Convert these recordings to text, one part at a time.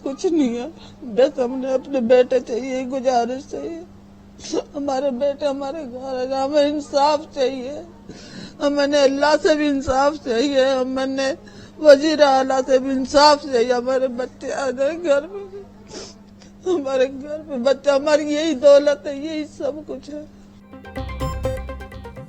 कुछ नहीं है, बस हमने अपने बेटे चाहिए, गुजारिश चाहिए, हमारे बेटे हमारे घर है, हमें इंसाफ चाहिए, हमें अल्लाह से भी इंसाफ चाहिए, हमें वजीर आला से भी इंसाफ चाहिए। हमारे बच्चे आ जाए घर में, हमारे घर में बच्चा, हमारी यही दौलत है, यही सब कुछ है।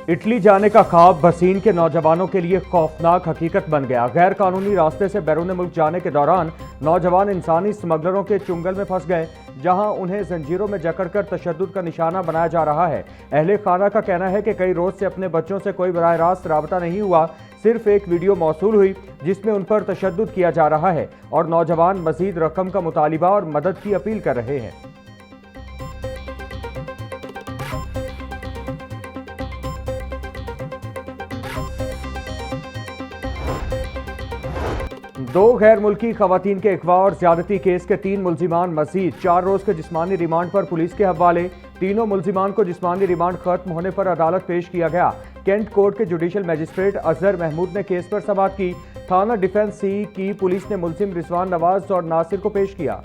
इटली जाने का ख्वाब बसीन के नौजवानों के लिए खौफनाक हकीकत बन गया। गैर कानूनी रास्ते से बैरून मुल्क जाने के दौरान नौजवान इंसानी स्मगलरों के चुंगल में फंस गए, जहां उन्हें जंजीरों में जकड़कर तशद्दुद का निशाना बनाया जा रहा है। अहले खाना का कहना है कि कई रोज से अपने बच्चों से कोई बराह रास्त राबता नहीं हुआ, सिर्फ एक वीडियो मौसूल हुई जिसमें उन पर तशद्दुद किया जा रहा है और नौजवान मजीद रकम का मुतालिबा और मदद की अपील कर रहे हैं। दो गैर मुल्की खवातीन के अगवा और ज्यादती केस के 3 मुल्जिमान मजीद 4 रोज के जिस्मानी रिमांड पर पुलिस के हवाले। तीनों मुल्जिमान को जिस्मानी रिमांड खत्म होने पर अदालत पेश किया गया। कैंट कोर्ट के जुडिशल मजिस्ट्रेट अजहर महमूद ने केस पर समाअत की। थाना डिफेंस सी की पुलिस ने मुल्जिम रिजवान नवाज और नासिर को पेश किया।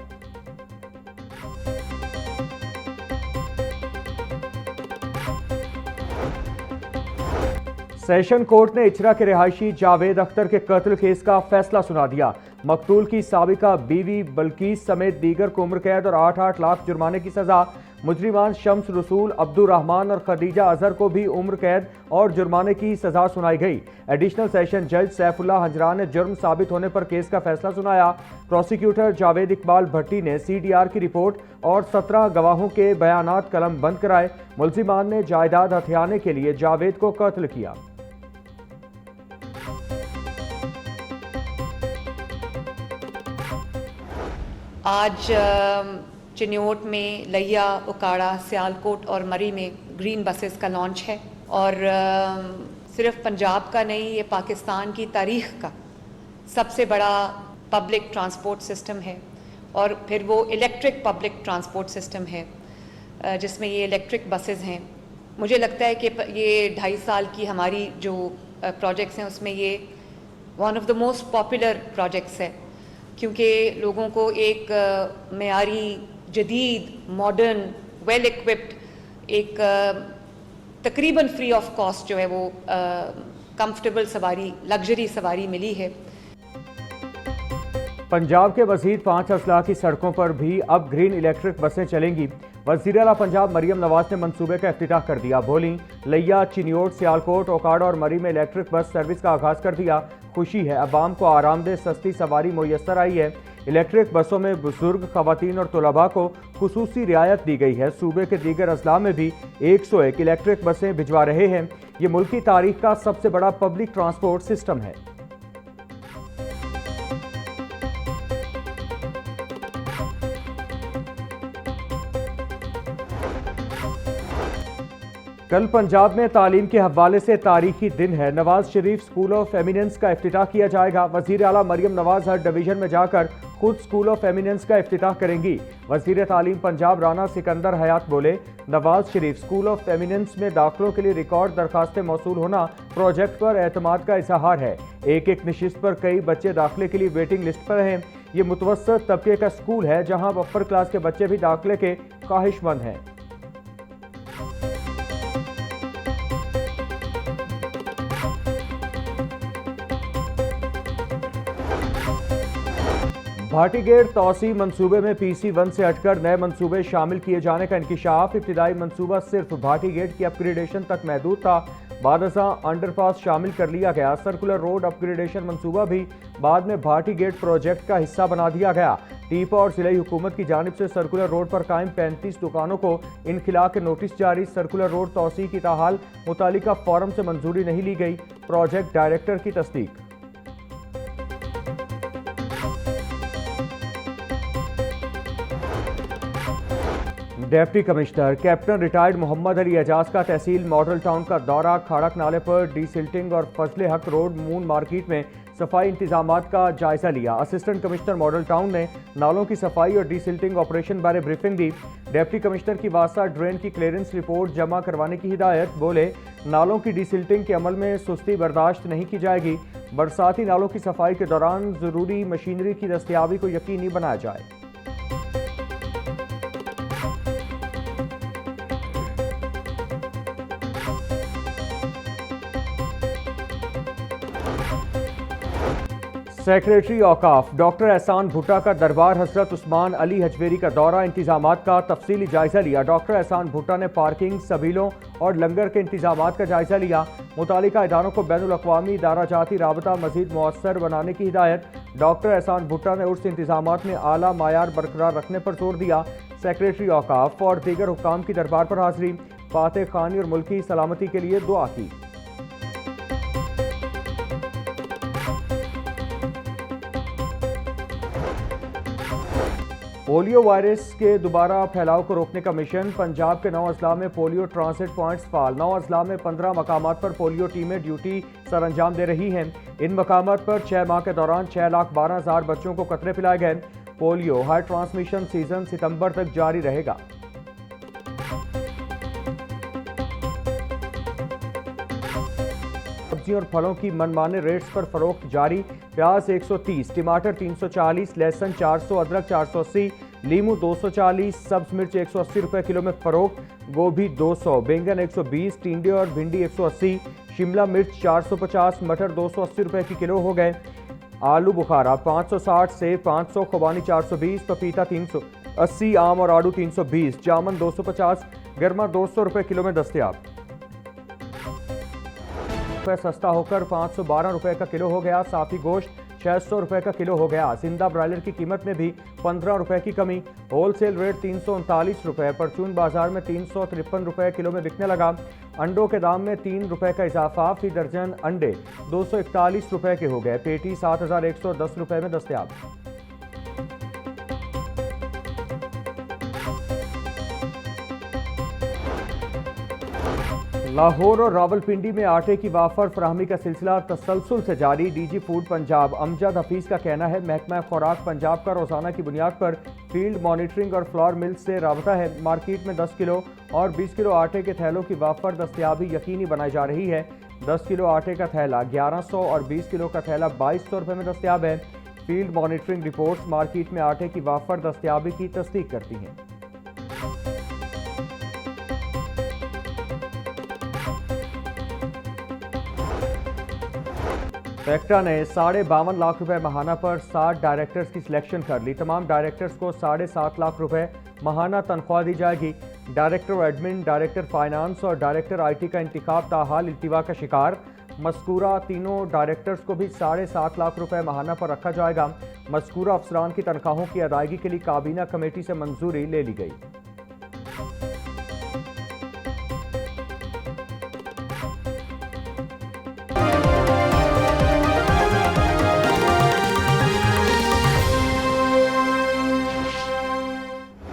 सेशन कोर्ट ने इचरा के रिहायशी जावेद अख्तर के कत्ल केस का फैसला सुना दिया। मकतूल की साबिका बीवी बल्कीस समेत दीगर को उम्र कैद और 8-8 लाख जुर्माने की सजा। मुजरिमान शम्स रसूल, अब्दुर्रहमान और खदीजा अजहर को भी उम्र कैद और जुर्माने की सजा सुनाई गई। एडिशनल सेशन जज सैफुल्लाह हंजरा ने जुर्म साबित होने पर केस का फैसला सुनाया। प्रोसिक्यूटर जावेद इकबाल भट्टी ने CDR की रिपोर्ट और 17 गवाहों के बयानात कलम बंद कराए। मुल्जिमान ने जायदाद हथियाने के लिए जावेद को कत्ल किया। आज चिन्योट में लिया, उकाड़ा, सियालकोट और मरी में ग्रीन बसेस का लॉन्च है और सिर्फ पंजाब का नहीं, ये पाकिस्तान की तारीख का सबसे बड़ा पब्लिक ट्रांसपोर्ट सिस्टम है और फिर वो इलेक्ट्रिक पब्लिक ट्रांसपोर्ट सिस्टम है जिसमें ये इलेक्ट्रिक बसेस हैं। मुझे लगता है कि ये 2.5 साल की हमारी जो प्रोजेक्ट्स हैं उसमें ये one of the most popular projects है, क्योंकि लोगों को एक मेयारी, जदीद, मॉडर्न, वेल इक्विप्ड एक तकरीबन फ्री ऑफ कॉस्ट जो है वो कंफर्टेबल सवारी, लग्जरी सवारी मिली है। पंजाब के मजीद 5 अजला की सड़कों पर भी अब ग्रीन इलेक्ट्रिक बसें चलेंगी। वज़ीर आला पंजाब मरियम नवाज ने मंसूबे का इफ्तिताह कर दिया। बोली, लिया, चिन्योट, सियालकोट, ओकाड़ा और मरी में इलेक्ट्रिक बस सर्विस का आगाज़ कर दिया। खुशी है, अवाम को आरामदेह सस्ती सवारी मुयस्सर आई है। इलेक्ट्रिक बसों में बुजुर्ग, खवातीन और तलबा को खुसूसी रियायत दी गई है। सूबे के दीगर अजला में भी 101 इलेक्ट्रिक बसें भिजवा रहे हैं। ये मुल्क की तारीख का सबसे बड़ा पब्लिक ट्रांसपोर्ट सिस्टम है। कल पंजाब में तालीम के हवाले से तारीखी दिन है। Nawaz Sharif school of eminence का इफ्तिताह किया जाएगा। वज़ीर आला मरियम नवाज हर डिवीजन में जाकर खुद स्कूल ऑफ एमिनेंस का इफ्तिताह करेंगी। वज़ीर तालीम पंजाब राना सिकंदर हयात बोले, Nawaz Sharif school of eminence में दाखिलों के लिए रिकॉर्ड दरखास्तें मौसूल होना प्रोजेक्ट पर एतमाद का इजहार है। एक नशिस्त पर कई बच्चे दाखिले के लिए वेटिंग लिस्ट पर हैं। ये मुतवस्सित तबके का स्कूल है जहाँ अपर क्लास के बच्चे भी दाखिले के ख्वाहिशमंद हैं। भाटीगेट तौसी मंसूबे में PC1 से हटकर नए मंसूबे शामिल किए जाने का इंकिशाफ। इब्तिदाई मंसूबा सिर्फ भाटीगेट की अपग्रेडेशन तक महदूद था, बादशाह अंडरपास शामिल कर लिया गया। सर्कुलर रोड अपग्रेडेशन मंसूबा भी बाद में भाटीगेट प्रोजेक्ट का हिस्सा बना दिया गया। टीपा और जिला हुकूमत की जानिब से सर्कुलर रोड पर कायम 35 दुकानों को इनखिला के नोटिस जारी। सर्कुलर रोड तौसी की ताहाल मुतालिका फोरम से मंजूरी नहीं ली गई। प्रोजेक्ट डायरेक्टर की तस्दीक। Deputy commissioner captain retired Mohammad Ali Ejaz का तहसील मॉडल टाउन का दौरा। खाड़क नाले पर डीसिल्टिंग और फजले हक रोड मून मार्केट में सफाई इंतजामात का जायजा लिया। असिस्टेंट कमिश्नर मॉडल टाउन ने नालों की सफाई और डीसिल्टिंग ऑपरेशन बारे ब्रीफिंग दी। डिप्टी कमिश्नर की वास्ता ड्रेन की क्लियरेंस रिपोर्ट जमा करवाने की हिदायत। बोले, नालों की डीसिल्टिंग के अमल में सुस्ती बर्दाश्त नहीं की जाएगी। बरसाती नालों की सफाई के दौरान जरूरी मशीनरी की दस्तयाबी को यकीनी बनाया जाए। सेक्रेटरी औकाफ डॉक्टर एहसान भुट्टा का दरबार हजरत उस्मान अली हजवेरी का दौरा, इंतजामात का तफसीली जायजा लिया। डॉक्टर एहसान भुट्टा ने पार्किंग, सबीलों और लंगर के इंतजामात का जायजा लिया। मुतालिका इदारों को बैनुल अक़वामी इदारा जाती राबता मजीद मौसर बनाने की हिदायत। डॉक्टर एहसान भुट्टा ने उर्स इंतजामात में आला मायार बरकरार रखने पर जोर दिया। सेक्रेटरी औकाफ और दीगर हुक्काम की दरबार पर हाजिरी, फातह खानी और मुल्की सलामती के लिए दुआ की। पोलियो वायरस के दोबारा फैलाव को रोकने का मिशन, पंजाब के 9 अजला में पोलियो ट्रांसिट पॉइंट्स फाल। 9 अजला में 15 मकामात पर पोलियो टीमें ड्यूटी सर अंजाम दे रही हैं। इन मकामात पर 6 माह के दौरान 6,12,000 बच्चों को कतरे पिलाए गए। पोलियो हाई ट्रांसमिशन सीजन सितंबर तक जारी रहेगा। सब्जियों और फलों की मनमाने रेट्स पर फरोख्त जारी। प्याज 130, टमाटर 340, लहसुन 400, अदरक 480, लीमू 240, सब्ज मिर्च 180 रुपए किलो में फरोख्त। गोभी 200, बैंगन 120, टिंडे और भिंडी 180, शिमला मिर्च 450, मटर 280 रुपए की किलो हो गए। आलू बुखारा 560, सेब 500, खुबानी 420, पपीता 380, आम और आड़ू 320, जामुन 250, गरमा 200 रुपए किलो में दस्तयाब। सस्ता होकर 512 रुपए का किलो हो गया। साफी गोश्त 600 रुपए का किलो हो गया। जिंदा ब्रायलर की कीमत में भी 15 रुपए की कमी। होलसेल रेट 339 रुपए, परचून बाजार में 353 रुपए किलो में बिकने लगा। अंडों के दाम में 3 रुपए का इजाफा, फी दर्जन अंडे 241 रुपए के हो गए। पेटी 7110 रुपए में दस्तयाब। लाहौर और रावलपिंडी में आटे की वाफर फराहमी का सिलसिला तसलसल से जारी। डीजी फूड पंजाब अमजद हफीज का कहना है, महकमा खुराक पंजाब का रोजाना की बुनियाद पर फील्ड मॉनिटरिंग और फ्लोर मिल्स से राबता है। मार्केट में 10 किलो और 20 किलो आटे के थैलों की वाफर दस्तयाबी यकीनी बनाई जा रही है। 10 किलो आटे का थैला 1100 और 20 किलो का थैला 2200 रुपये में दस्तयाब है। फील्ड मॉनिटरिंग रिपोर्ट्स मार्केट में आटे की वाफर दस्तयाबी की तस्दीक करती हैं। फैक्टा ने 52.5 लाख रुपए माहाना पर 60 डायरेक्टर्स की सिलेक्शन कर ली। तमाम डायरेक्टर्स को 7.5 लाख रुपए माहाना तनख्वाह दी जाएगी। डायरेक्टर एडमिन, डायरेक्टर फाइनेंस और डायरेक्टर आईटी का इंतखाब ताहाल इल्तिवा का शिकार। मज़कूरा तीनों डायरेक्टर्स को भी 7.5 लाख रुपए माहाना पर रखा जाएगा। मज़कूरा अफसरान की तनख्वाहों की अदायगी के लिए काबीना कमेटी से मंजूरी ले ली गई।